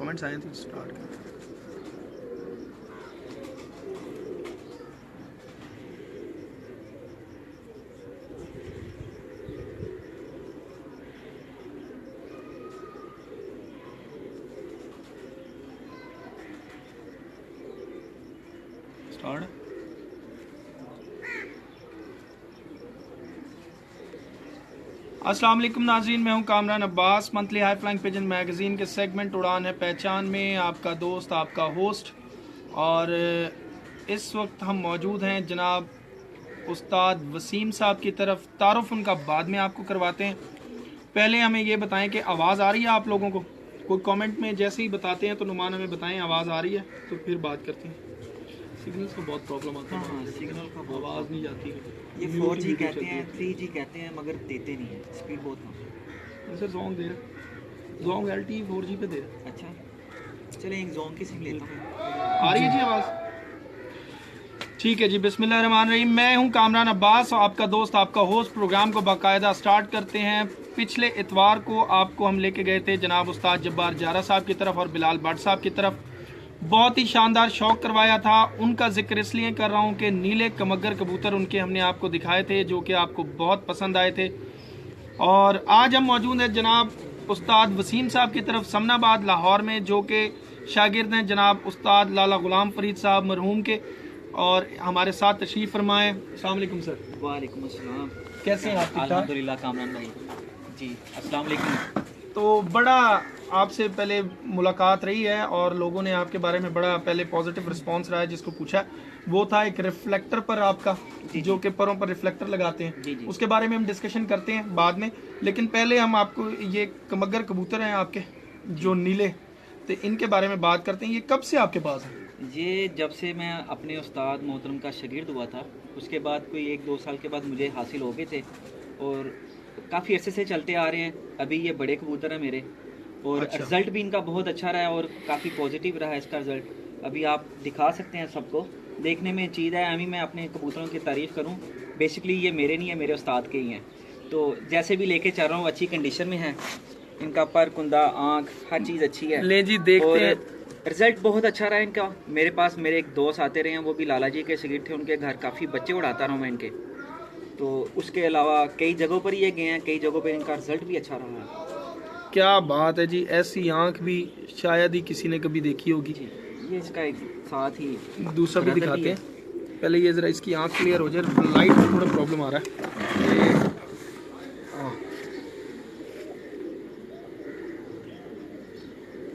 Comments आए तो start कर। स्टार्ट। अस्सलाम वालेकुम नाज़रीन, मैं हूं Kamran Abbas. Monthly high flying pigeon magazine के सेगमेंट उड़ान है पहचान में आपका दोस्त, आपका होस्ट। और इस वक्त हम मौजूद हैं जनाब उस्ताद वसीम साहब की तरफ। तारुफ उनका बाद में आपको करवाते हैं। पहले हमें ये बताएं कि आवाज़ आ रही है आप लोगों को? कोई कमेंट में जैसे ही बताते हैं तो नुमान हमें बताएं आवाज़ आ रही है, तो फिर बात करते हैं। सिग्नल का बहुत प्रॉब्लम आता है। हाँ, सिग्नल का आवाज़ नहीं जाती। ये 4G कहते हैं, 3G कहते हैं, मगर देते नहीं है, स्पीड बहुत कम है। वैसे जोंग दे रहा, जोंग LTE 4G पे दे रहा। अच्छा, चले एक जोन की सिम लेता हूँ। आ रही है जी आवाज़? ठीक है जी, बिस्मिल्लाहिर्रहमानिर्रहीम। मैं हूं कामरान अब्बास, आपका दोस्त, आपका होस्ट। प्रोग्राम को बाकायदा स्टार्ट करते हैं। पिछले इतवार को आपको हम लेके गए थे जनाब उस्ताद जब्बार जारा साहब की तरफ और बिलाल भट्ट साहब की तरफ। बहुत ही शानदार शौक करवाया था। उनका जिक्र इसलिए कर रहा हूं कि नीले कमगर कबूतर उनके हमने आपको दिखाए थे, जो कि आपको बहुत पसंद आए थे। और आज हम मौजूद हैं जनाब उस्ताद वसीम साहब की तरफ समनाबाद लाहौर में, जो कि शागिर्द हैं जनाब उस्ताद लाला गुलाम फरीद साहब मरहूम के, और हमारे साथ तशरीफ़ फरमाएँ। अस्सलाम वालेकुम सर। वालेकुम अस्सलाम। कैसे हैं आप? ठीक ठाक? अल्हम्दुलिल्लाह कामरान भाई जी, अस्सलाम वालेकुम। तो बड़ा आपसे पहले मुलाकात रही है और लोगों ने आपके बारे में बड़ा पहले पॉजिटिव रिस्पांस रहा है। जिसको पूछा वो था एक रिफ्लेक्टर पर आपका, जो कि परों पर रिफ्लेक्टर लगाते हैं। जी, जी। उसके बारे में हम डिस्कशन करते हैं बाद में, लेकिन पहले हम आपको ये कमगर कबूतर हैं आपके जो नीले, तो इनके बारे में बात करते हैं। ये कब से आपके पास है? ये जब से मैं अपने उस्ताद मोहतरम का शागिर्द हुआ था, उसके बाद कोई 1-2 साल के बाद मुझे हासिल हो गए थे और काफ़ी अरसे से चलते आ रहे हैं। अभी ये बड़े कबूतर हैं मेरे, और अच्छा। रिज़ल्ट भी इनका बहुत अच्छा रहा है और काफ़ी पॉजिटिव रहा है इसका रिज़ल्ट। अभी आप दिखा सकते हैं सबको, देखने में चीज़ है। अभी मैं अपने कबूतरों की तारीफ़ करूं, बेसिकली ये मेरे नहीं है, मेरे उस्ताद के ही हैं। तो जैसे भी लेके चल रहा हूँ अच्छी कंडीशन में है। इनका पर, कुंदा, आँख, हर चीज़ अच्छी है। ले जी, देखते हैं। रिज़ल्ट बहुत अच्छा रहा इनका। मेरे पास मेरे एक दोस्त आते रहे हैं, वो भी लाला जी के शागिर्द थे। उनके घर काफ़ी बच्चे उड़ाता रहा मैं इनके। तो उसके अलावा कई जगहों पर ये गए हैं, कई जगहों पर इनका रिज़ल्ट भी अच्छा रहा है। क्या बात है जी, ऐसी आंख भी शायद ही किसी ने कभी देखी होगी। जी, ये इसका एक साथ ही दूसरा भी दिखाते हैं। पहले ये जरा इसकी आंख क्लियर हो जाए, लाइट में थोड़ा प्रॉब्लम आ रहा है।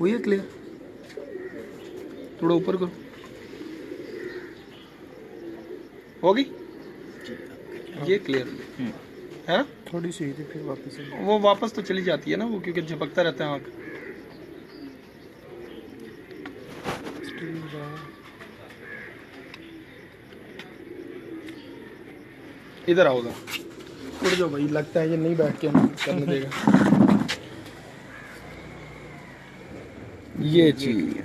हुई है क्लियर? थोड़ा ऊपर करो, होगी ये क्लियर है। थोड़ी सी थी, फिर वापस वो वापस तो चली जाती है ना वो, क्योंकि झपकता रहता है आँख। इधर आओ, उड़ जाओ भाई, लगता है ये नहीं बैठ के हम करने देगा। ये चीज,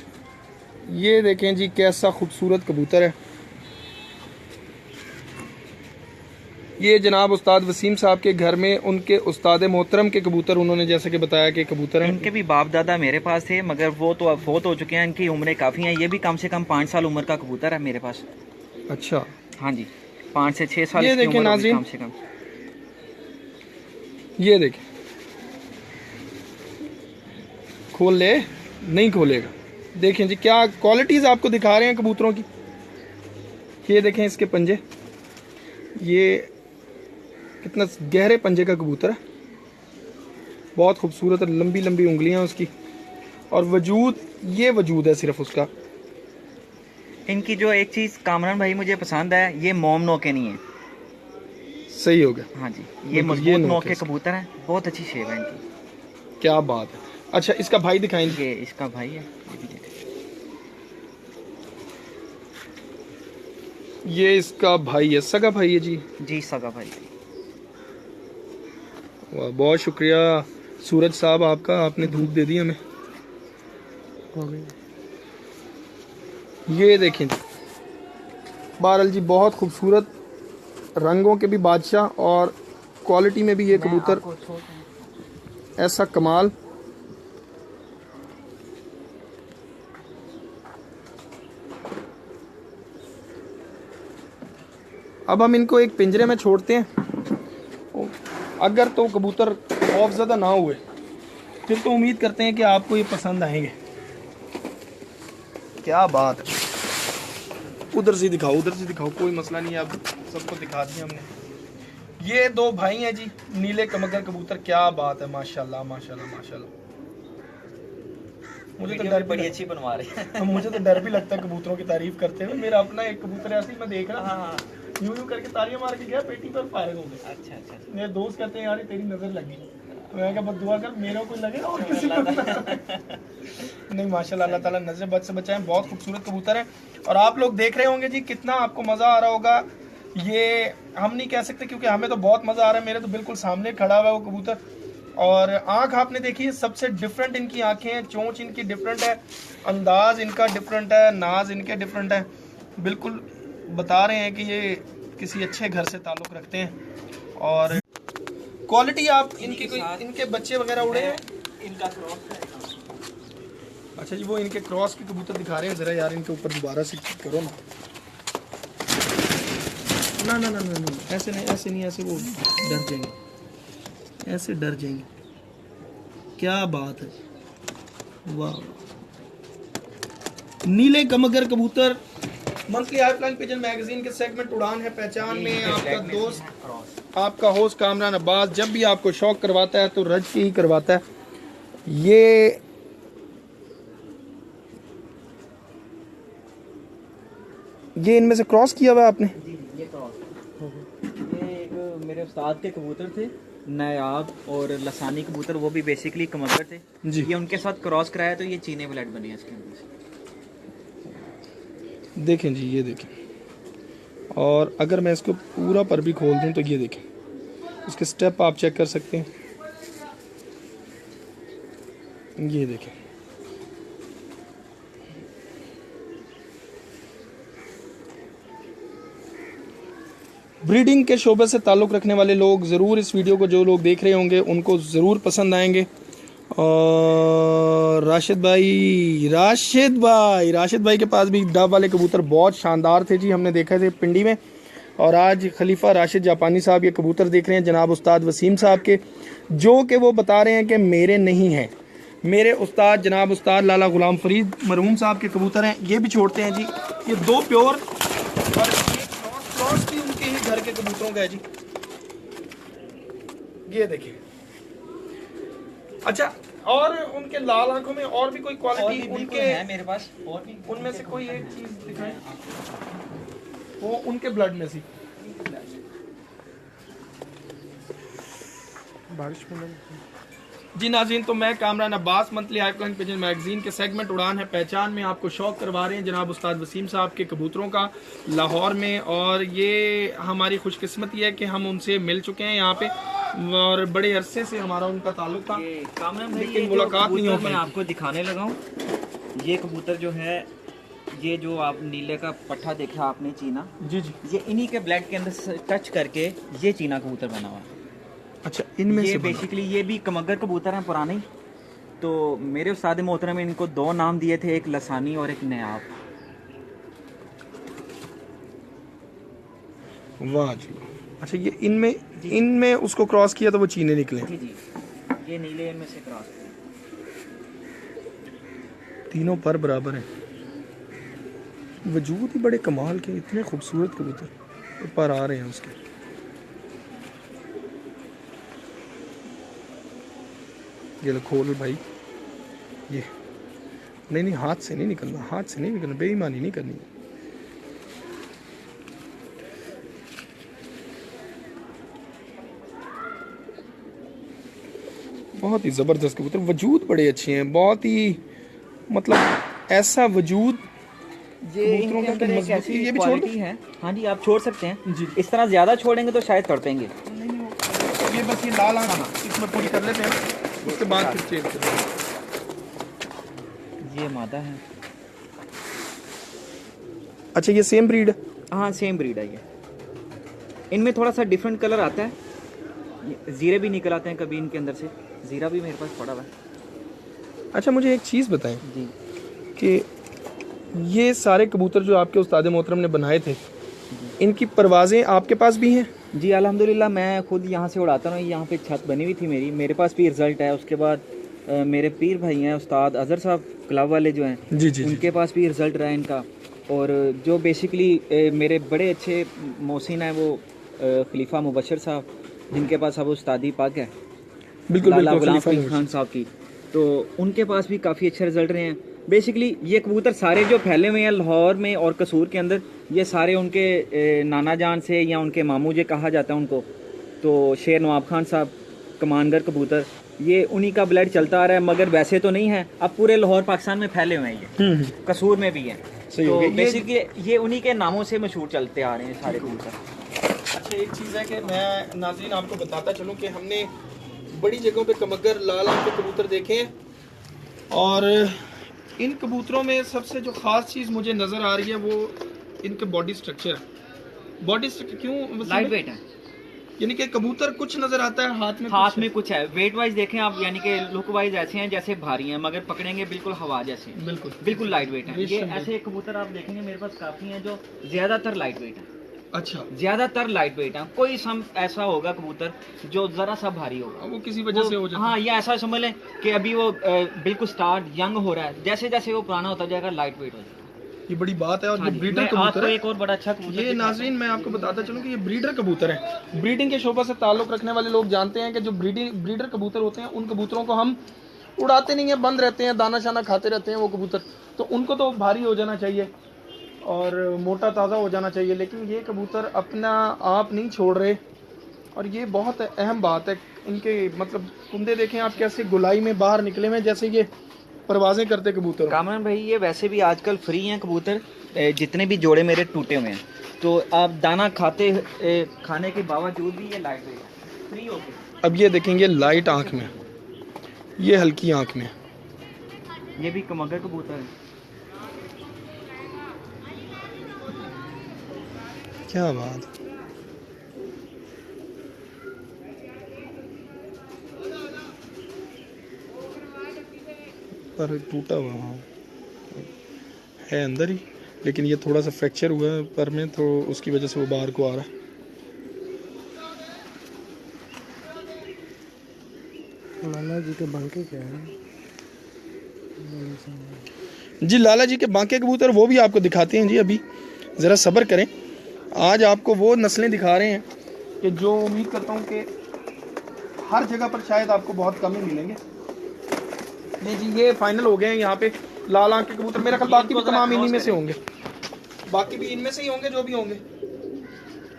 ये देखें जी कैसा खूबसूरत कबूतर है। ये जनाब उस्ताद वसीम साहब के घर में उनके उस्ताद मोहतरम के कबूतर, उन्होंने जैसे कि बताया कि कबूतर हैं। इनके भी बाप दादा मेरे पास थे, मगर वो तो अब फौत हो चुके हैं। इनकी उम्रें काफ़ी हैं। ये भी कम से कम 5 साल उम्र का कबूतर है मेरे पास। अच्छा, हाँ जी, 5 से 6 साल ये इसकी देखें उम्र होगी नाज़रीन, कम से कम। ये देखें, खोल ले, नहीं खोलेगा। देखें जी क्या क्वालिटीज आपको दिखा रहे हैं कबूतरों की। ये देखें इसके पंजे, ये कितना गहरे पंजे का कबूतर है, बहुत खूबसूरत है। लंबी लंबी उंगलियां उसकी, और वजूद, ये वजूद है सिर्फ उसका। इनकी जो एक चीज़ कामरान भाई मुझे पसंद है, ये मोम नोके नहीं है। सही हो गया। हाँ जी, ये मजबूत नोक के कबूतर हैं। बहुत अच्छी शेप है इनकी। क्या बात है। अच्छा, इसका भाई दिखाएंगे। ये इसका भाई है, ये भी देखें। ये इसका भाई है, सगा भाई है जी। जी, सगा भाई। वाह, बहुत शुक्रिया सूरज साहब आपका, आपने धूप दे दी हमें। ये देखें जी, बहरहाल जी बहुत खूबसूरत, रंगों के भी बादशाह और क्वालिटी में भी ये कबूतर ऐसा कमाल। अब हम इनको एक पिंजरे में छोड़ते हैं। अगर तो कबूतर खौफज़दा ना हुए फिर तो उम्मीद करते हैं कि आपको ये पसंद आएंगे। क्या बात है, उधर से दिखाओ, उधर से दिखाओ, कोई मसला नहीं है, अब सबको दिखा दिया हमने। ये दो भाई हैं जी, नीले कमगर कबूतर। क्या बात है, माशाल्लाह माशाल्लाह माशाल्लाह। मुझे तो डर बड़ी अच्छी बनवा रहे हैं। मुझे तो डर भी लगता है कबूतरों की तारीफ करते हुए। मेरा अपना एक कबूतर ऐसे ही मैं देख रहा था, यूं यूं करके तालियां मार के गया, पेटी पर फायरिंग हो गई। अच्छा। मेरे दोस्त कहते हैं यार तेरी नजर लगी, मैं क्या बस दुआ कर मेरे को लगे और किसी को नहीं। माशाल्लाह, अल्लाह ताला नजर बद से बचाएं। बहुत खूबसूरत कबूतर है और आप लोग देख रहे होंगे जी, कितना आपको मजा आ रहा होगा। ये हम नहीं कह सकते क्योंकि हमें तो बहुत मजा आ रहा है। मेरे तो बिल्कुल सामने खड़ा हुआ है वो कबूतर। और आंख आपने देखी, सबसे डिफरेंट इनकी आंखें हैं, चोंच इनकी डिफरेंट है, अंदाज इनका डिफरेंट है, नाज इनके डिफरेंट है। बिल्कुल बता रहे हैं कि ये किसी अच्छे घर से ताल्लुक़ रखते हैं। और क्वालिटी आप इनकी कोई, इनके बच्चे वगैरह उड़े हैं? इनका क्रॉस है। अच्छा जी, वो इनके क्रॉस के कबूतर दिखा रहे हैं। ज़रा यार इनके ऊपर दोबारा से करो ना। ना ना ना ना ना, ऐसे नहीं, ऐसे नहीं, ऐसे वो डर जाएंगे, ऐसे डर जाएंगे। क्या बात है, वाह। नीले कमगर कबूतर मंथली आइफलाइन पिजन मैगजीन के सेगमेंट उड़ान है पहचान में आपका दोस्त, आपका होस्ट कामरान अब्बास। जब भी आपको शौक करवाता है तो रज के ही करवाता है। ये इनमें से क्रॉस किया हुआ है आपने? ये क्रॉस, ये एक मेरे उस्ताद के कबूतर थे, नायाब और लसानी कबूतर, वो भी बेसिकली कमगर थे जी। ये उनके साथ क्रॉस कराया तो ये चीने ब्लड बने हैं इसके अंदर से। देखें जी, ये देखें। और अगर मैं इसको पूरा पर भी खोल दूं तो ये देखें, इसके स्टेप आप चेक कर सकते हैं। ये देखें, ब्रीडिंग के शोबे से ताल्लुक़ रखने वाले लोग ज़रूर इस वीडियो को, जो लोग देख रहे होंगे उनको ज़रूर पसंद आएंगे। और राशिद भाई के पास भी डब वाले कबूतर बहुत शानदार थे जी, हमने देखा थे पिंडी में। और आज खलीफा राशिद जापानी साहब ये कबूतर देख रहे हैं जनाब उस्ताद वसीम साहब के, जो कि वो बता रहे हैं कि मेरे नहीं हैं, मेरे उस्ताद जनाब उस्ताद लाला गुलाम फरीद मरहूम साहब के कबूतर हैं। ये भी छोड़ते हैं जी, ये दो प्योर और क्रॉस भी उनके ही घर के कबूतरों का है जी। ये देखिए। अच्छा, और उनके लाल आंखों में और भी कोई क्वालिटी उनके है मेरे पास, और भी उनमें से कोई एक चीज दिखाएं, वो उनके ब्लड में सी बारिश में। जी नाज़रीन, तो मैं Kamran Abbas monthly high flying pigeon magazine के सेगमेंट उड़ान है पहचान में आपको शौक करवा रहे हैं जनाब उस्ताद वसीम साहब के कबूतरों का लाहौर में। और ये हमारी खुशकिस्मती है कि हम उनसे मिल चुके हैं यहाँ पे और बड़े अरसे से हमारा उनका ताल्लुक था, लेकिन मुलाकात नहीं हो पाई। मैं आपको दिखाने लगा हूँ, ये कबूतर जो है, ये जो आप नीले का पट्ठा देखा आपने चीना, जी जी, ये इन्हीं के ब्लड के अंदर से टच करके ये चीना कबूतर बना हुआ है। अच्छा, इनमें ये से बेसिकली ये भी कमगर कबूतर हैं पुराने। तो मेरे उस्ताद मोहतरम में इनको दो नाम दिए थे, एक लसानी और एक नयाब। वाह जी। अच्छा, ये इनमें उसको क्रॉस किया तो वो चीने निकले? जी जी, ये नीले इनमें से क्रॉस, तीनों पर बराबर हैं। वजूद ही बड़े कमाल के, इतने खूबसूरत कबूतर पर आ रहे हैं उसके। ये लो खोल भाई, ये नहीं हाथ से नहीं निकलना, हाथ से नहीं निकलना, बेईमानी नहीं करनी। बहुत ही ज़बरदस्त कबूतर, वजूद बड़े अच्छे हैं, बहुत ही मतलब ऐसा वजूद। ये इनके अंदर एक ऐसी ये भी छोड़ क्वालिटी है। हाँ जी, आप छोड़ सकते हैं जी। इस तरह ज़्यादा छोड़ेंगे तो शायद तड़पेंगे। ये बस ये लाल आंख इसमें पूरी कर लेते हैं, उसके बाद फिर चेंज कर देंगे। ये मादा है। अच्छा, ये सेम ब्रीड है? हाँ, सेम ब्रीड है ये। इनमें थोड़ा सा डिफरेंट कलर आता है, जीरे भी निकल आते हैं कभी इनके अंदर से, जीरा भी मेरे पास पड़ा हुआ है। अच्छा, मुझे एक चीज़ बताएं जी कि ये सारे कबूतर जो आपके उस्ताद मोहतरम ने बनाए थे, इनकी परवाज़ें आपके पास भी हैं? जी अल्हम्दुलिल्लाह, मैं खुद यहाँ से उड़ाता हूँ। यहाँ पे छत बनी हुई थी मेरे पास भी रिज़ल्ट है। उसके बाद मेरे पीर भाई हैं उस्ताद अज़हर साहब क्लब वाले जो हैं, जी जी उनके पास भी रिज़ल्ट रहा है इनका। और जो बेसिकली मेरे बड़े अच्छे मोहसिन हैं वो खलीफा मुबशर साहब, जिनके पास अब उस्तादी पाक है बिल्कुल लाला बिल्कुल गुलाम खलीफा फरीद खान साहब की, तो उनके पास भी काफ़ी अच्छे रिजल्ट रहे हैं। बेसिकली ये कबूतर सारे जो फैले हुए हैं लाहौर में और कसूर के अंदर, ये सारे उनके नाना जान से या उनके मामू जे कहा जाता है उनको, तो शेर नवाब खान साहब कमानगर कबूतर, ये उन्हीं का ब्लड चलता आ रहा है। मगर वैसे तो नहीं है, अब पूरे लाहौर पाकिस्तान में फैले हुए हैं ये, कसूर में भी हैं। तो बेसिकली ये उन्हीं के नामों से मशहूर चलते आ रहे हैं सारे कबूतर। अच्छा, एक चीज़ है कि मैं नाज़रीन आपको बताता चलूँ कि हमने बड़ी जगहों पे कमगर लाल आंख के कबूतर देखे हैं, और इन कबूतरों में सबसे जो ख़ास चीज़ मुझे नज़र आ रही है वो इनके बॉडी स्ट्रक्चर है। बॉडी स्ट्रक्चर क्यों लाइट वेट है, यानी कि कबूतर कुछ नज़र आता है, हाथ में कुछ है। वेट वाइज देखें आप, यानी कि लुक वाइज ऐसे हैं जैसे भारी हैं, मगर पकड़ेंगे बिल्कुल हवा जैसे, बिल्कुल लाइट वेट है। ये ऐसे कबूतर आप देखेंगे मेरे पास काफ़ी हैं जो ज़्यादातर लाइट वेट है। अच्छा, ज्यादातर लाइट वेट है। कोई सम ऐसा होगा कबूतर जो जरा सा भारी होगा, वो किसी वजह से हो जाता है। हाँ, ये ऐसा समझ लें कि अभी वो बिल्कुल स्टार्ट यंग हो रहा है, जैसे जैसे वो पुराना होता जाएगा लाइट वेट हो जाएगा। ये बड़ी बात है। और हाँ, ये ब्रीडर कबूतर है। एक और बड़ा अच्छा कबूतर ये नाज़रीन मैं आपको बताता चलूँ कि ये ब्रीडर कबूतर है। ब्रीडिंग के शोबा से ताल्लुक़ रखने वाले लोग जानते हैं कि जो ब्रीडर कबूतर होते हैं, उन कबूतरों को हम उड़ाते नहीं हैं, बंद रहते हैं, दाना शाना खाते रहते हैं वो कबूतर, तो उनको तो भारी हो जाना चाहिए और मोटा ताज़ा हो जाना चाहिए। लेकिन ये कबूतर अपना आप नहीं छोड़ रहे, और ये बहुत अहम बात है। इनके मतलब कुंदे देखें आप कैसे गुलाई में बाहर निकले हुए, जैसे ये परवाज़ें करते कबूतर। कामरान भाई, ये वैसे भी आजकल फ्री हैं कबूतर, जितने भी जोड़े मेरे टूटे हुए हैं, तो आप दाना खाने के बावजूद भी ये लाइट वेट है, फ्री हो गई। अब ये देखेंगे लाइट आँख में, ये हल्की आँख में, ये भी कमगर कबूतर है। क्या बात। पर टूटा हुआ है अंदर ही, लेकिन ये थोड़ा सा फ्रैक्चर हुआ है पर में, तो उसकी वजह से वो बाहर को आ रहा है। लाला जी के बांके क्या है? जी लाला जी के बांके कबूतर वो भी आपको दिखाते हैं जी, अभी ज़रा सब्र करें। आज आपको वो नस्लें दिखा रहे हैं कि जो उम्मीद करता हूँ कि हर जगह पर शायद आपको बहुत कम ही मिलेंगे। नहीं जी, ये फाइनल हो गए हैं यहाँ पे लाल आंख के कबूतर। मेरा ख्याल बाकी भी तमाम इन्हीं में से होंगे, बाकी भी इनमें से ही होंगे जो भी होंगे,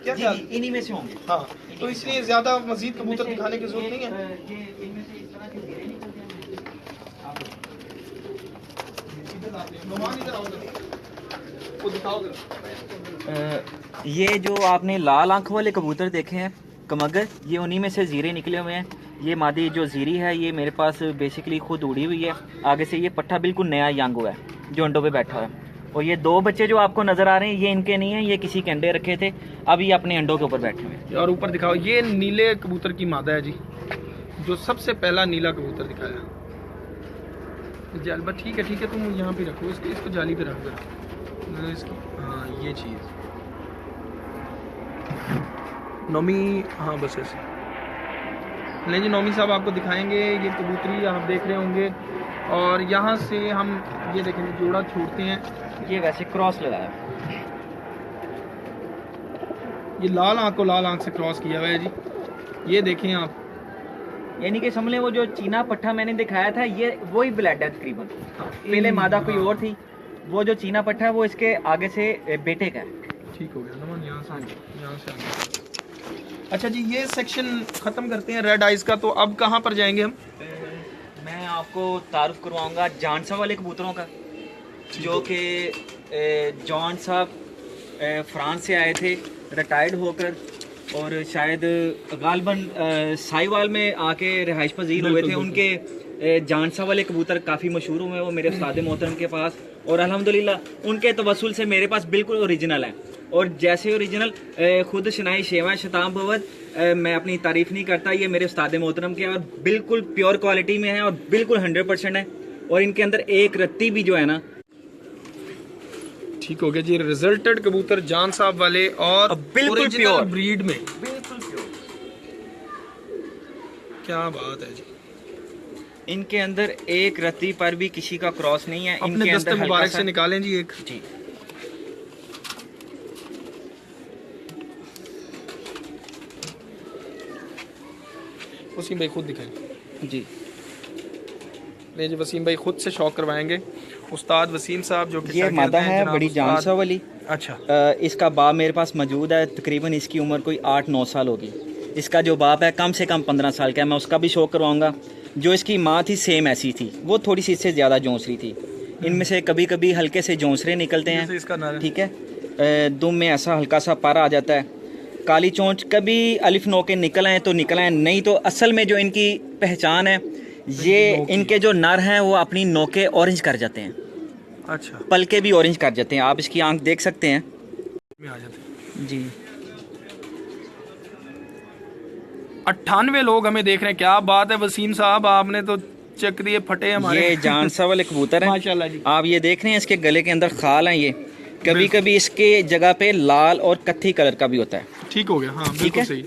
क्या ख्याल? इन्हीं में से होंगे। हाँ, तो इसलिए ज़्यादा मजीद कबूतर दिखाने की जरूरत नहीं है। वो दिखाओ जरा। ये जो आपने लाल आंख वाले कबूतर देखे हैं कमगर, ये उन्हीं में से जीरे निकले हुए हैं। ये मादी जो जीरी है ये मेरे पास बेसिकली खुद उड़ी हुई है। आगे से ये पट्ठा बिल्कुल नया यंग हुआ है जो अंडों पे बैठा है। और ये दो बच्चे जो आपको नज़र आ रहे हैं ये इनके नहीं हैं, ये किसी के अंडे रखे थे, अब ये अपने अंडों के ऊपर बैठे हुए हैं। और ऊपर दिखाओ, ये नीले कबूतर की मादा है जी, जो सबसे पहला नीला कबूतर दिखाया। जाल ठीक है, तुम यहाँ पे रखो इसको जाली पे रख दो इसकी। हाँ, ये चीज़ नोमी, हाँ बस ऐसे। नहीं जी, नोमी साहब आपको दिखाएंगे ये कबूतरी आप देख रहे होंगे। और यहाँ से हम ये देखेंगे जोड़ा छोड़ते हैं। ये वैसे क्रॉस लगाया, ये लाल आँख को लाल आँख से क्रॉस किया हुआ है जी, ये देखें आप। यानी कि समझ लें वो जो चीना पट्ठा मैंने दिखाया था ये वही ब्लड है तकरीबन। पहले मादा कोई और थी, वो जो चीना पट्ठा है वो इसके आगे से बेटे का है। ठीक हो गया नमन, यहाँ से अच्छा जी, ये सेक्शन ख़त्म करते हैं रेड आइज़ का। तो अब कहाँ पर जाएंगे हम? मैं आपको तारुफ करवाऊंगा जॉन साहब वाले कबूतरों का, जो कि जॉन साहब फ्रांस से आए थे रिटायर्ड होकर, और शायद गालबन साहिवाल में आके रिहाइश पजीर हुए थे। उनके जान साहब वाले कबूतर काफ़ी मशहूर हुए, वो मेरे उस्ताद मोहतरम के पास, और अल्हम्दुलिल्लाह उनके तवस्सुल से मेरे पास बिल्कुल ओरिजिनल है। और जैसे ओरिजिनल खुद शनाई शेवा शताम भवत, मैं अपनी तारीफ़ नहीं करता, ये मेरे उस्ताद मोहतरम के, और बिल्कुल प्योर क्वालिटी में है और बिल्कुल 100% है। और इनके अंदर एक रत्ती भी जो है ना, ठीक हो गया जी। रिजल्टेड कबूतर जान साहब वाले और बिल्कुल ओरिजिनल प्योर ब्रीड में, बिल्कुल प्योर। क्या बात है जी। इनके अंदर एक रत्ती पर भी किसी का क्रॉस नहीं है। अपने इनके दस्ते अंदर मुबारक से निकालें जी एक। जी वसीम भाई खुद दिखाएं जी। ले जी, वसीम भाई खुद से शौक करवाएंगे। उस्ताद वसीम साहब जो कि ये शागिर्द मादा हैं है जनाब बड़ी उस्ताद। जानसा वाली। अच्छा, इसका बाप मेरे पास मौजूद है। तकरीबन इसकी उम्र कोई 8-9 साल होगी। इसका जो बाप है कम से कम 15 साल का है। मैं उसका भी शौक करवाऊंगा। जो इसकी माँ थी सेम ऐसी थी, वो थोड़ी सी इससे ज़्यादा जोंसरी थी। इनमें से कभी कभी हल्के से जोंसरे निकलते जैसे हैं, इसका नारा है। ठीक है। दुम में ऐसा हल्का सा पारा आ जाता है। काली चोंच कभी अलिफ नोके निकल आए तो निकल आए, नहीं तो असल में जो इनकी पहचान है, ये इनके जो नर हैं वो अपनी नोके ऑरेंज कर जाते हैं, अच्छा, पलके भी ऑरेंज कर जाते हैं। आप इसकी आंख देख सकते हैं में आ जाते हैं जी। 98 लोग हमें देख रहे हैं। क्या बात है वसीम साहब, आपने तो चक दिए फटे हमारे। ये जानसा वाले कबूतर हैं माशाल्लाह जी। आप ये देख रहे हैं, इसके गले के अंदर खाल हैं। ये कभी कभी इसके जगह पे लाल और कत्थी कलर का भी होता है। ठीक हो गया, हाँ ठीक बिल्कुल है। सही।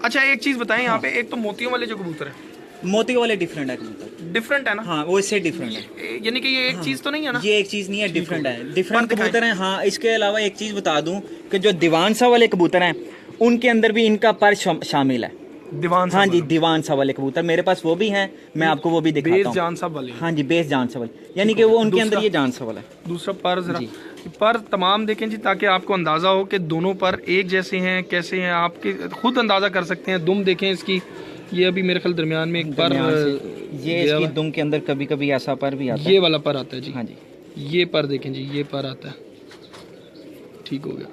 अच्छा एक चीज बताएं, यहाँ पे एक तो मोतियों वाले जो कबूतर है मोती वाले डिफरेंट है कबूतर। डिफरेंट है ना? हाँ वो इससे डिफरेंट है। यानी कि ये एक चीज तो नहीं है ना? ये एक चीज नहीं है, डिफरेंट है। डिफरेंट पर दिखाएं। कबूतर हैं। हाँ इसके अलावा एक चीज बता दूं कि जो दीवानसा वाले कबूतर हैं उनके अंदर भी इनका पर शामिल है। दीवान हाँ साहब जी, वाला। दीवान सा वाले कबूतर मेरे पास वो भी हैं, मैं आपको वो भी बेस दिखाता हूँ। जान साहब वाले हैं। हाँ जी, बेस जान सा वाले, यानी कि वो उनके अंदर दूसरा? ये जान सा वाला है। दूसरा पर जरा जी। पर तमाम देखें जी, ताकि आपको अंदाज़ा हो कि दोनों पर एक जैसे हैं कैसे हैं, आपके खुद अंदाज़ा कर सकते हैं। दुम देखें इसकी, ये अभी मेरे ख्याल दरमियान में एक पर दरमियान से ये गया इसकी हुआ। दुम के अंदर कभी कभी ऐसा पर भी आता है। ये वाला पर आता है जी। हाँ जी। ये पर देखें जी, ये पर आता है। ठीक हो गया।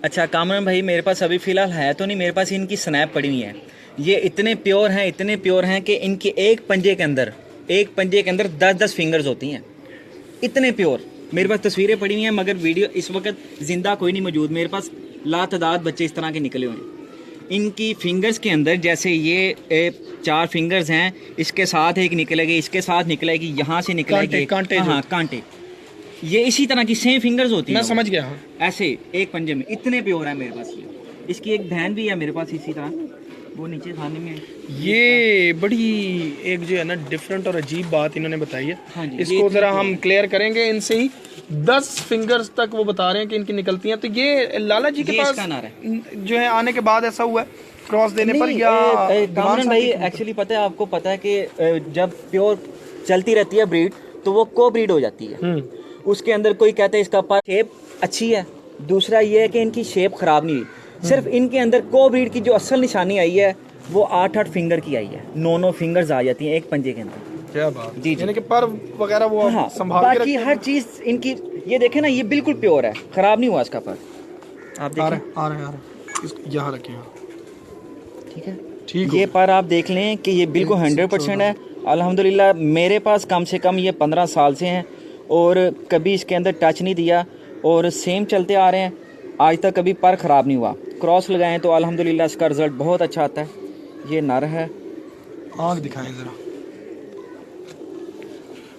अच्छा कामरान भाई, मेरे पास अभी फ़िलहाल है तो नहीं, मेरे पास इनकी स्नैप पड़ी हुई है। ये इतने प्योर हैं, इतने प्योर हैं कि इनके एक पंजे के अंदर 10-10 फिंगर्स होती हैं। इतने प्योर मेरे पास तस्वीरें पड़ी हुई हैं, मगर वीडियो इस वक्त ज़िंदा कोई नहीं मौजूद। मेरे पास लातादाद बच्चे इस तरह के निकले हुए हैं। इनकी फिंगर्स के अंदर जैसे ये 4 फिंगर्स हैं, इसके साथ एक निकलेगी, इसके साथ निकलेगी, यहाँ से निकलेगी, कांटे हाँ कांटे। ये इसी तरह की सेम फिंगर्स होती हैं। मैं समझ गया। हाँ ऐसे एक पंजे में इतने प्योर है मेरे पास ये। इसकी एक बहन भी है मेरे पास इसी तरह, वो नीचे खाने में है। ये बड़ी एक जो है ना डिफरेंट और अजीब बात इन्होंने बताई है। हाँ जी, ये इसको इतनी जरा हम क्लियर करेंगे इनसे ही। 10 फिंगर्स तक वो बता रहे हैं कि इनकी निकलती हैं। तो ये लाला जी के ये पास इसका नारा जो है आने के बाद ऐसा हुआ है क्रॉस देने पर, या कामरान भाई एक्चुअली पता है आपको, पता है कि जब प्योर चलती रहती है ब्रीड तो वो को ब्रीड हो जाती है। उसके अंदर कोई कहते हैं इसका पर शेप अच्छी है, दूसरा ये है कि इनकी शेप खराब नहीं हुई। सिर्फ इनके अंदर को ब्रीड की जो असल निशानी आई है वो 8-8 फिंगर की आई है। 9-9 फिंगर्स आ जाती हैं एक पंजे के अंदर। क्या बात जी, जी। यानी कि पर वगैरह वो हाँ, संभाल के बाकी हर चीज इनकी ये देखें ना, ये बिल्कुल प्योर है, खराब नहीं हुआ इसका पर। आप आ देखें, रहे आ रहे यहाँ रखें। ठीक है, ठीक ये पर आप देख लें कि ये बिल्कुल 100% है। अल्हम्दुलिल्लाह मेरे पास कम से कम ये 15 साल से हैं और कभी इसके अंदर टच नहीं दिया और सेम चलते आ रहे हैं, आज तक कभी पर ख़राब नहीं हुआ। क्रॉस लगाएं तो अल्हम्दुलिल्लाह इसका रिज़ल्ट बहुत अच्छा आता है। ये नर है। आँख दिखाएं ज़रा।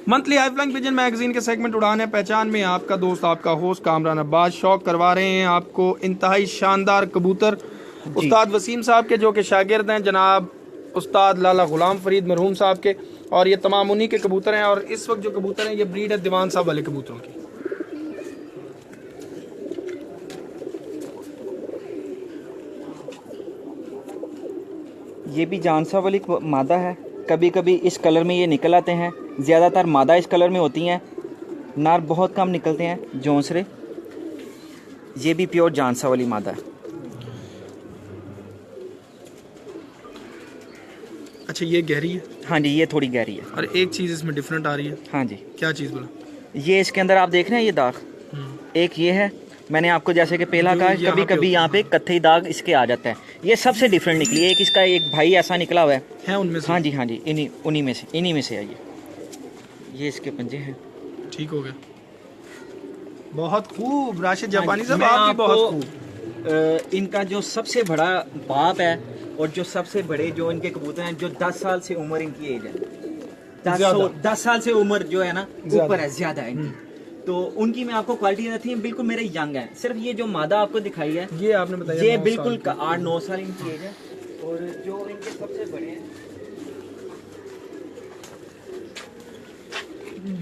Monthly high flying pigeon magazine के सेगमेंट उड़ान है पहचान में आपका दोस्त आपका होस्ट कामरान अब्बास शौक करवा रहे हैं आपको इंतहाई शानदार कबूतर उस्ताद वसीम साहब के, जो कि शागिर्द हैं जनाब उस्ताद लाला गुलाम फरीद मरहूम साहब के, और ये तमाम उन्हीं के कबूतर हैं। और इस वक्त जो कबूतर हैं ये ब्रीड है दीवान साहब वाले कबूतरों की। ये भी जानसा वाली मादा है। कभी कभी इस कलर में ये निकल आते हैं, ज़्यादातर मादा इस कलर में होती हैं, नार बहुत कम निकलते हैं जोंसरे। ये भी प्योर जानसा वाली मादा है। अच्छा ये गहरी है? हाँ जी, ये थोड़ी गहरी है। और एक चीज़ इसमें डिफरेंट आ रही है। हाँ जी, क्या चीज़ बोला? ये इसके अंदर आप देख रहे हैं ये दाग, एक ये है, मैंने आपको जैसे कि पहला कहा, कभी कभी यहाँ पे कत्थई दाग इसके आ जाता है। ये सबसे डिफरेंट निकली है। एक इसका एक भाई ऐसा निकला हुआ है उनमें से? हाँ जी, हाँ जी, इन्हीं में से आइए। ये इसके पंजे हैं। ठीक हो गया, बहुत खूब राशिद जापानी साहब, मैं आप भी बहुत आपको, खूब। इनका जो सबसे बड़ा बाप है और जो सबसे बड़े जो इनके कबूतर हैं, जो 10 साल से उम्र इनकी एज है, 10 साल से उम्र जो है ना ऊपर है, ज्यादा है इनकी। तो उनकी मैं आपको क्वालिटी रहती है, बिल्कुल मेरे यंग है। सिर्फ ये जो मादा आपको दिखाई है ये आपने बताया ये 9 बिल्कुल साल 8-9 साल इनकी एज है। और जो इनके सबसे बड़े हैं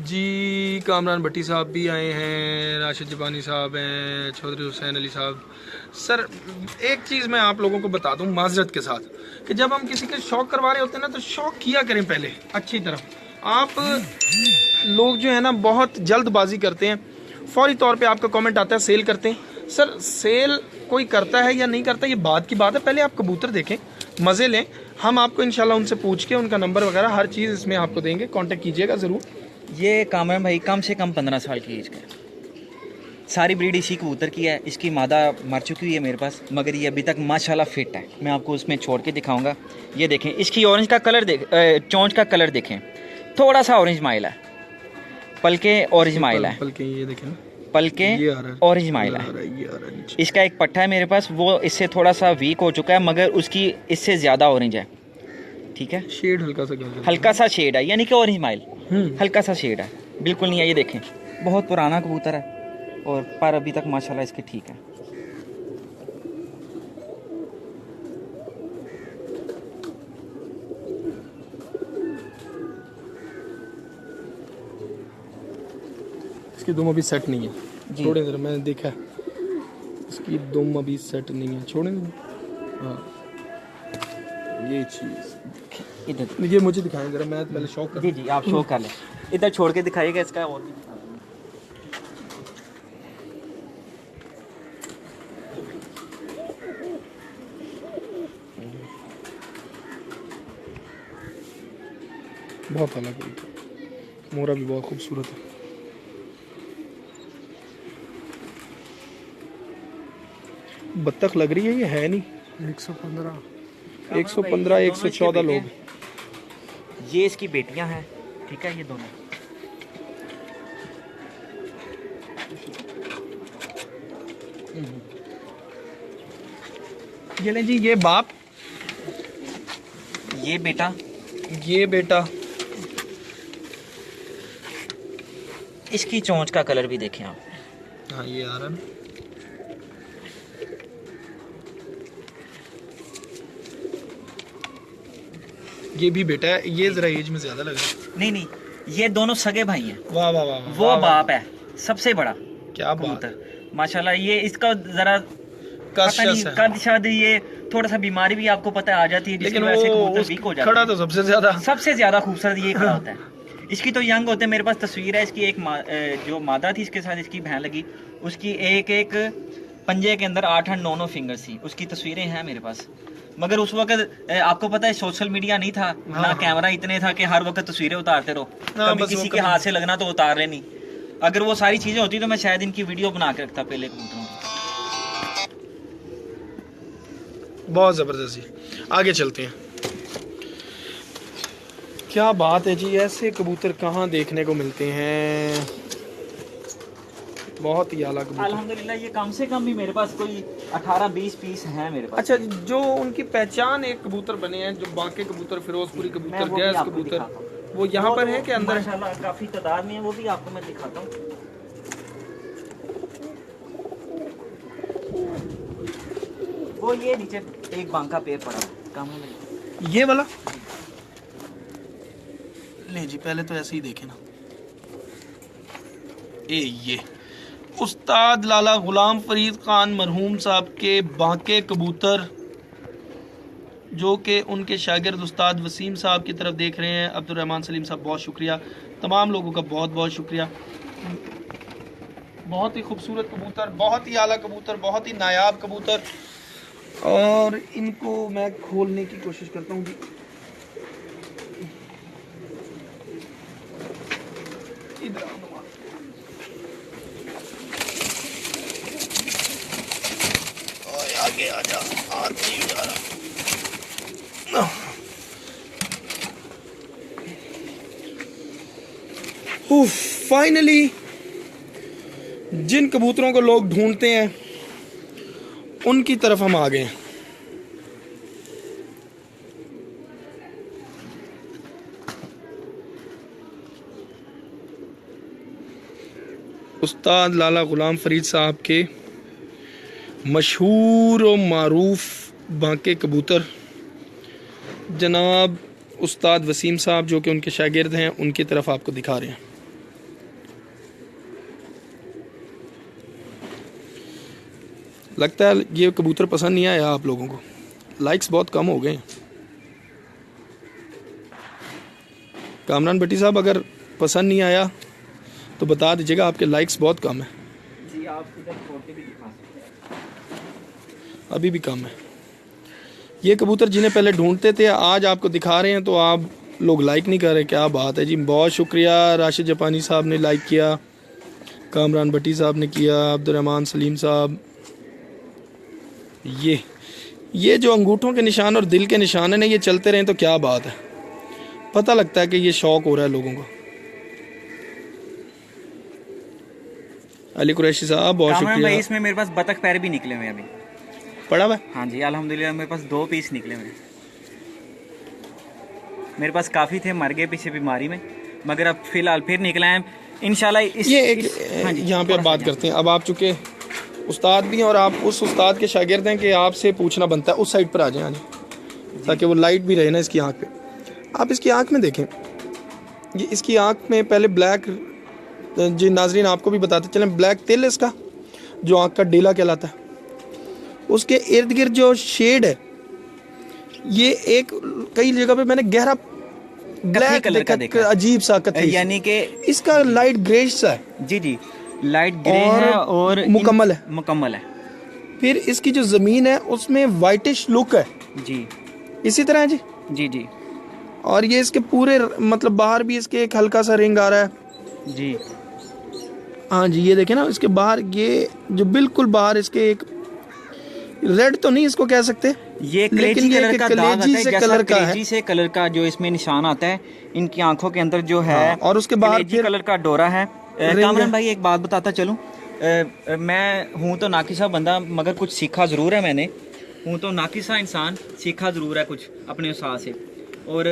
जी, कामरान भट्टी साहब भी आए हैं, राशिद जबानी साहब हैं, चौधरी हुसैन अली साहब। सर एक चीज़ मैं आप लोगों को बता दूं माजरत के साथ कि जब हम किसी के शौक करवा रहे होते हैं ना तो शौक किया करें पहले अच्छी तरह। आप लोग जो है ना बहुत जल्दबाजी करते हैं, फौरी तौर पे आपका कमेंट आता है सेल करते हैं। सर सेल कोई करता है या नहीं करता ये बात की बात है, पहले आप कबूतर देखें, मज़े लें। हम आपको इंशाल्लाह उनसे पूछ के उनका नंबर वगैरह हर चीज़ इसमें आपको देंगे, कांटेक्ट कीजिएगा ज़रूर। ये कामरान भाई कम से कम 15 साल की एज का है। सारी ब्रीड इसी कबूतर की है। इसकी मादा मर चुकी हुई है मेरे पास, मगर ये अभी तक माशाल्लाह फिट है। मैं आपको उसमें छोड़ के दिखाऊंगा। ये देखें इसकी ऑरेंज का कलर चोंच का कलर देखें, थोड़ा सा ऑरेंज माइल है, पलके ऑरेंज माइल है, पलके ये देखें ना, पलके ये आ रहा है, ऑरेंज माइल है। ये आ रहा है नीचे। इसका एक पट्टा है मेरे पास, वो इससे थोड़ा सा वीक हो चुका है, मगर उसकी इससे ज़्यादा ऑरेंज है। ठीक है, शेड हल्का सा कर हल्का सा शेड है, यानी कि ऑरेंज माइल हल्का सा शेड है, बिल्कुल नहीं है। ये देखें बहुत पुराना कबूतर है और पर अभी तक माशाल्लाह इसके ठीक है। इसकी दुम अभी सेट नहीं है, जी। छोड़ें जरा, मैंने देखा है इसकी दुम अभी सेट नहीं है, छोड़ें जरा। हाँ ये चीज़ इधर ये मुझे दिखाएं जरा, मैं पहले शौक कर। जी जी आप शो कर लें, इधर छोड़ के दिखाइएगा इसका। और भी बहुत अलग है, मोरा भी बहुत खूबसूरत है। बत्तख लग रही है, ये है नहीं। 115। 115 114 लोग। ये इसकी बेटियां हैं, ठीक है, ये दोनों। ये ले जी, ये बाप, ये बेटा, ये बेटा। इसकी चोंच का कलर भी देखें आप। हाँ ये आ रहा है ना। ये भी बेटा है, ये जरा एज में ज्यादा लग रहा है। नहीं नहीं, ये दोनों सगे भाई हैं। वाह वाह वाह, वो वाह, वाह। बाप है सबसे बड़ा क्या बात है। कबूतर माशाल्लाह। ये इसका जरा पता नहीं है। कद शायद ये थोड़ा सा बीमारी भी आपको पता है आ जाती है, जिसकी लेकिन वजह से वो कबूतर वीक हो जाता खड़ा है। तो सबसे ज्यादा खूबसूरत ये खड़ा होता है। इसकी तो यंग होते हैं, मेरे पास तस्वीर है इसकी। एक जो मादा थी इसके साथ इसकी बहन लगी, उसकी एक एक पंजे के अंदर 8-8 9-9 फिंगर्स थी, उसकी तस्वीरें हैं मेरे पास। मगर उस वक्त आपको पता है सोशल मीडिया नहीं था, ना कैमरा इतने था कि हर वक्त तस्वीरें उतारते रहो। कभी किसी के हाथ से लगना तो उतार रहे नहीं। अगर वो सारी चीजें होती तो मैं शायद इनकी वीडियो बना के रखता पहले कबूतरों की। बहुत जबरदस्त जी। आगे चलते हैं। क्या बात है जी, ऐसे कबूतर कहाँ देखने को मिलते हैं, बहुत ही आला कबूतर। अल्हम्दुलिल्लाह ये कम से कम भी मेरे पास कोई 18-20 पीस हैं मेरे पास। अच्छा, जो उनकी पहचान एक कबूतर बने हैं, जो बाकी कबूतर, फिरोजपुरी मैं कबूतर, वो भी गैस आपको कबूतर, दिखाता हूँ। वो यहाँ पर है कि अंदर है? माशाल्लाह काफी तादाद में है, वो भी आपको मैं दिखाता हूँ। वो ये नीचे एक बांका पेड़ पड़ा है, काम में ये वाला ले जी, पहले तो ऐसे ही देखे ना। ये उस्ताद लाला गुलाम फरीद खान मरहूम साहब के बांके कबूतर, जो कि उनके शागिर्द उस्ताद वसीम साहब की तरफ देख रहे हैं। अब्दुर्रहमान सलीम साहब बहुत शुक्रिया, तमाम लोगों का बहुत बहुत शुक्रिया। बहुत ही खूबसूरत कबूतर, बहुत ही आला कबूतर, बहुत ही नायाब कबूतर। और इनको मैं खोलने की कोशिश करता हूँ जी। इधर आगे आ जा, हाथ नहीं जा रहा। फाइनली जिन कबूतरों को लोग ढूंढते हैं उनकी तरफ हम आ गए। उस्ताद लाला गुलाम फरीद साहब के मशहूर और मारूफ बांके कबूतर जनाब उस्ताद वसीम साहब जो कि उनके शागिर्द हैं उनकी तरफ आपको दिखा रहे हैं। लगता है ये कबूतर पसंद नहीं आया आप लोगों को, लाइक्स बहुत कम हो गए हैं। कामरान भट्टी साहब अगर पसंद नहीं आया तो बता दीजिएगा, आपके लाइक्स बहुत कम है। जी आप इधर छोड़ के भी दिखा सकते हैं। अभी भी कम है। ये कबूतर जिन्हें पहले ढूंढते थे आज आपको दिखा रहे हैं तो आप लोग लाइक नहीं कर रहे, क्या बात है जी। बहुत शुक्रिया, राशिद जापानी साहब ने लाइक किया, कामरान भट्टी साहब ने किया, अब्दुर्रहमान सलीम साहब। ये जो अंगूठों के निशान और दिल के निशान है ना, ये चलते रहें तो क्या बात है, पता लगता है कि ये शौक हो रहा है लोगों को। अली कुरैशी साहब बहुत शुक्रिया। भाई इसमें मेरे पास बतख पैर भी निकले हुए अभी पड़ा हुआ। हाँ जी अल्हम्दुलिल्लाह मेरे पास 2 पीस निकले हुए। मेरे पास काफ़ी थे, मर गए पीछे बीमारी में, मगर अब फिलहाल फिर निकले हैं इंशाल्लाह। हाँ जी, यहाँ पे अब बात करते हैं। अब आप चूँकि उस्ताद भी हैं और आप उस उस्ताद के शागिर्द हैं कि आपसे पूछना बनता है। उस साइड पर आ जाए ताकि वो लाइट भी रहे ना इसकी आँख पे। आप इसकी आँख में देखें, ये इसकी आँख में पहले ब्लैक, जी नाजरीन आपको भी बताते चलें, ब्लैक तिल इसका जो आँख का डेला कहलाता है, उसके इर्द गिर्द जो शेड है ये एक कई जगह पे मैंने गहरा ब्लैक देखा, अजीब सा कथई, यानी कि इसका लाइट ग्रेश सा है। जी जी लाइट ग्रे है और मुकम्मल है। फिर इसकी जो ज़मीन है उसमें वाइटिश लुक है जी, इसी तरह है जी। जी जी और ये इसके पूरे मतलब बाहर भी इसके एक हल्का सा रिंग आ रहा है जी। हाँ जी, ये देखें ना इसके बाहर, ये जो बिल्कुल बाहर इसके एक रेड तो नहीं इसको कह सकते, ये लेकिन ये कलर का दाग आता है, जैसा कलर का कलेजी से कलर का जो इसमें निशान आता है इनकी आंखों के अंदर जो है। हाँ, और उसके बाहर फिर कलर का डोरा है। कामरान भाई एक बात बताता चलूं, मैं हूँ तो नाकिसा बंदा मगर कुछ सीखा ज़रूर है मैंने। हूँ तो नाकिसा इंसान, सीखा ज़रूर है कुछ अपने उस्ताद से। और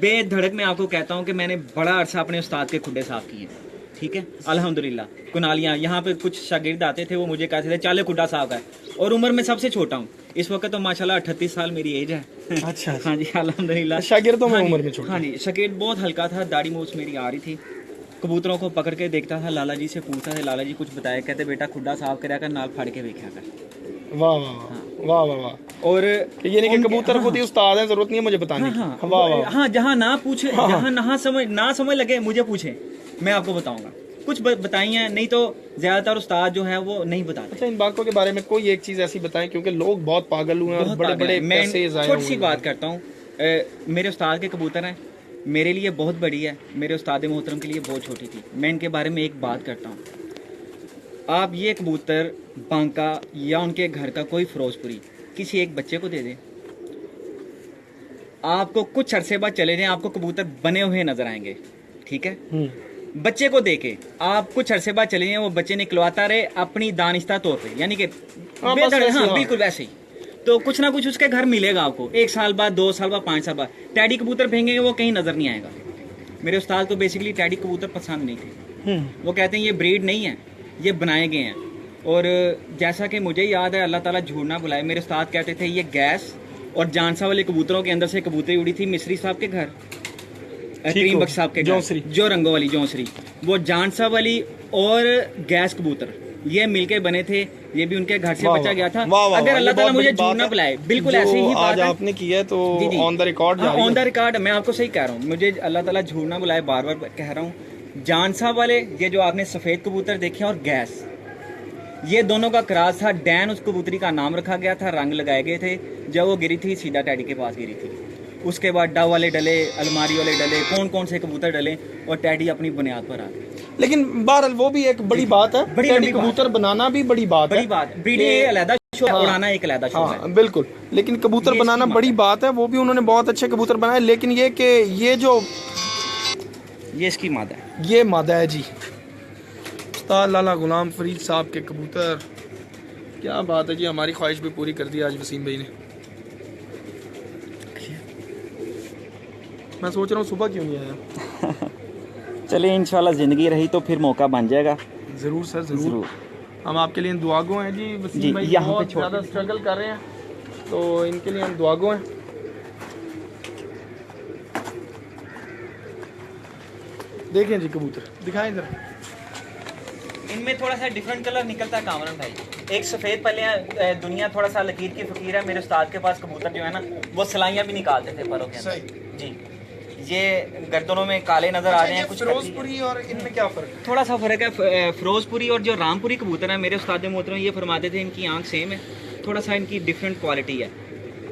बेधड़क मैं आपको कहता हूँ कि मैंने बड़ा अरसा अपने उस्ताद के खुड्डे साफ किए, ठीक है अल्हम्दुलिल्लाह। कुनालियाँ यहाँ पे कुछ शागिर्द आते थे, वो मुझे कहते थे चाले खुड्डा साफ है, और उम्र में सबसे छोटा हूँ इस वक्त तो माशाल्लाह 38 साल मेरी एज है। अच्छा हाँ जी अल्हम्दुलिल्लाह। शागिर्दों में उम्र में छोटा। हाँ जी शागिर्द बहुत हल्का था, दाढ़ी मूछ मेरी आ रही थी, कबूतरों को पकड़ के देखता था, लाला जी से पूछता था, लाला जी कुछ बताया, कहते बेटा खुड्डा साफ कराया कर, नाल फाड़ के देखा कर। वाह वाह वाह वाह वाह। और ये नहीं कि कबूतर खुद ही उस्ताद है, जरूरत नहीं है मुझे बताने की। वाह वाह। हाँ जहाँ ना पूछे, जहाँ ना समझ लगे मुझे पूछे, मैं आपको बताऊंगा। कुछ बताई हैं, नहीं तो ज्यादातर उस्ताद जो है वो नहीं बताते। अच्छा इन बातों के बारे में कोई एक चीज ऐसी बताएं, क्योंकि लोग बहुत पागल हुए हैं और बड़े बड़े पैसे ज़ाया हुए हैं। छोटी सी बात करता हूँ, मेरे उस्ताद के कबूतर हैं, मेरे लिए बहुत बड़ी है, मेरे उस्ताद मोहतरम के लिए बहुत छोटी थी। मैं इनके बारे में एक बात करता हूँ, आप ये कबूतर बांका या उनके घर का कोई फिरोजपुरी किसी एक बच्चे को दे दें, आपको कुछ अरसे बाद चले जाएं, आपको कबूतर बने हुए नजर आएंगे, ठीक है। बच्चे को देके आप कुछ अरसे बाद चले जाएं, वो बच्चे निकलवाता रहे अपनी दानिस्ता तौर पे, यानी कि बिल्कुल वैसे ही। तो कुछ ना कुछ उसके घर मिलेगा आपको, 1 साल बाद, 2 साल बाद, 5 साल बाद। टैडी कबूतर फेंकेंगे वो कहीं नजर नहीं आएगा। मेरे उस्ताद को बेसिकली टैडी कबूतर पसंद नहीं थे, वो कहते हैं ये ब्रीड नहीं है, ये बनाए गए हैं। और जैसा कि मुझे याद है, अल्लाह ताला झूठ ना बुलाए, मेरे उस्ताद कहते थे ये गैस और जानसा वाले कबूतरों के अंदर से कबूतरी उड़ी थी मिस्री साहब के घर, करीम बख्श साहब के घर, जो रंगों वाली जौंसरी, वो जानसा वाली और गैस कबूतर ये मिलके बने थे। ये भी उनके घर से बचा गया था। अगर अल्लाह ताला मुझे झूठ ना बुलाए, बिल्कुल ऐसी ही बात आपने की है तो on the record, on the record मैं आपको सही कह रहा हूँ। मुझे अल्लाह ताला झूठ ना बुलाए, बार बार कह रहा हूँ। जानसा वाले ये जो आपने सफेद कबूतर देखे और गैस, ये दोनों का क्रॉस था। डैन उस कबूतरी का नाम रखा गया था, रंग लगाए गए थे। जब वो गिरी थी सीधा टैडी के पास गिरी थी। उसके बाद डव वाले डले, अलमारी वाले डले, कौन कौन से कबूतर डले और टैडी अपनी बुनियाद पर आ गए। लेकिन बहरहाल वो भी एक बड़ी बात है, टैडी कबूतर बनाना भी बड़ी बात है। ब्रीडिंग अलग शो है, उड़ाना एक अलग शो है। बिल्कुल, लेकिन कबूतर बनाना बड़ी बात है। वो भी उन्होंने बहुत अच्छे कबूतर बनाए, लेकिन ये कि ये इसकी मादा है, ये मादा है जी। उस्ताद लाला गुलाम फरीद साहब के कबूतर, क्या बात है जी। हमारी ख्वाहिश भी पूरी कर दी आज वसीम भाई ने। मैं सोच रहा हूँ सुबह क्यों नहीं आया। चलिए इंशाल्लाह ज़िंदगी रही तो फिर मौका बन जाएगा। ज़रूर सर ज़रूर। ज़रूर। हम आपके लिए दुआगो हैं जी। जी, वसीम भाई यहाँ पे बहुत छोड़ ज़्यादा स्ट्रगल कर रहे हैं, तो इनके लिए हम दुआगो हैं। देखें जी कबूतर, दिखाएं इधर। इनमें थोड़ा सा डिफरेंट कलर निकलता है कामरान भाई। एक सफ़ेद पल्ले दुनिया थोड़ा सा लकीर की फ़कीर है। मेरे उस्ताद के पास कबूतर जो है ना वो सलाइयाँ भी निकालते थे परों के अंदर। जी, ये गर्दनों में काले नज़र आ रहे हैं। कुछ फिरोजपुरी और इनमें क्या फ़र्क है? थोड़ा सा फ़र्क है। फिरोजपुरी और जो रामपुरी कबूतर है, मेरे उस्ताद मोहतरम ये फरमाते थे इनकी आंख सेम है, थोड़ा सा इनकी डिफरेंट क्वालिटी है।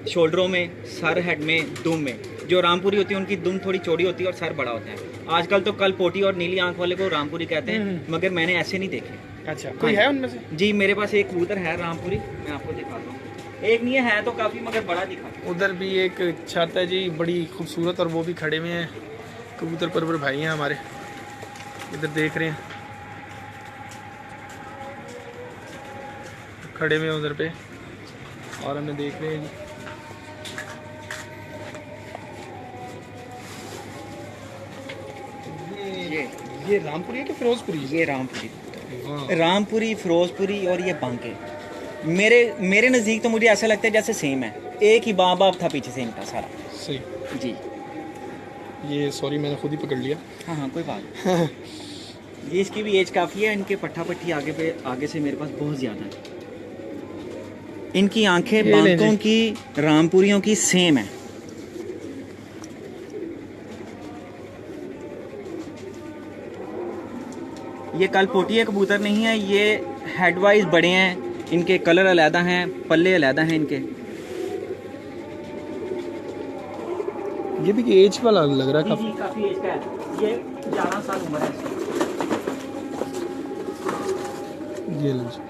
शोल्डरों में, सर हेड में, दुम में। जो रामपुरी होती है उनकी दुम थोड़ी चौड़ी होती है और सर बड़ा होता है। आजकल तो कल पोटी और नीली आंख वाले को रामपुरी कहते हैं, मगर मैंने ऐसे नहीं देखे। अच्छा, कोई है उनमें से? जी, मेरे पास एक कबूतर है रामपुरी, मैं आपको दिखाता हूँ। एक नहीं है तो काफ़ी, मगर बड़ा दिखा। उधर भी एक छत है जी बड़ी खूबसूरत, और वो भी खड़े हुए हैं। कबूतर परवर भाई हैं हमारे, इधर देख रहे हैं, खड़े हुए हैं उधर पे और हमें देख रहे हैं जी। ये रामपुरी है कि फिरोजपुरी? ये रामपुरी, वाह। रामपुरी, फिरोजपुरी और ये बांके। मेरे नज़दीक तो मुझे ऐसा लगता है जैसे सेम है, एक ही बाप था पीछे से इनका सारा। सही जी। ये सॉरी मैंने खुद ही पकड़ लिया। हाँ हाँ, कोई बात नहीं। ये इसकी भी एज काफ़ी है। इनके पट्ठा पट्टी आगे से मेरे पास बहुत ज़्यादा है। इनकी आंखें बांकों की, रामपुरियों की सेम है। ये कल पोटिया कबूतर नहीं है, ये हेड वाइज बड़े हैं, इनके कलर अलहदा हैं, पल्ले अलहदा हैं इनके। ये भी एज वाला लग रहा है जी, काफ़ी एज का है। ये 11 साल उम्र है इसकी। ये लीजिए।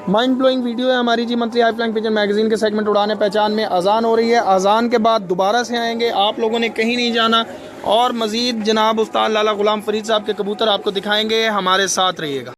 माइंड ब्लोइंग वीडियो है हमारी जी। Monthly high flying pigeon magazine के सेगमेंट उड़ाने पहचान में अजान हो रही है। अजान के बाद दोबारा से आएंगे, आप लोगों ने कहीं नहीं जाना, और मज़ीद जनाब उस्ताद लाला गुलाम फरीद साहब के कबूतर आपको दिखाएंगे। हमारे साथ रहिएगा।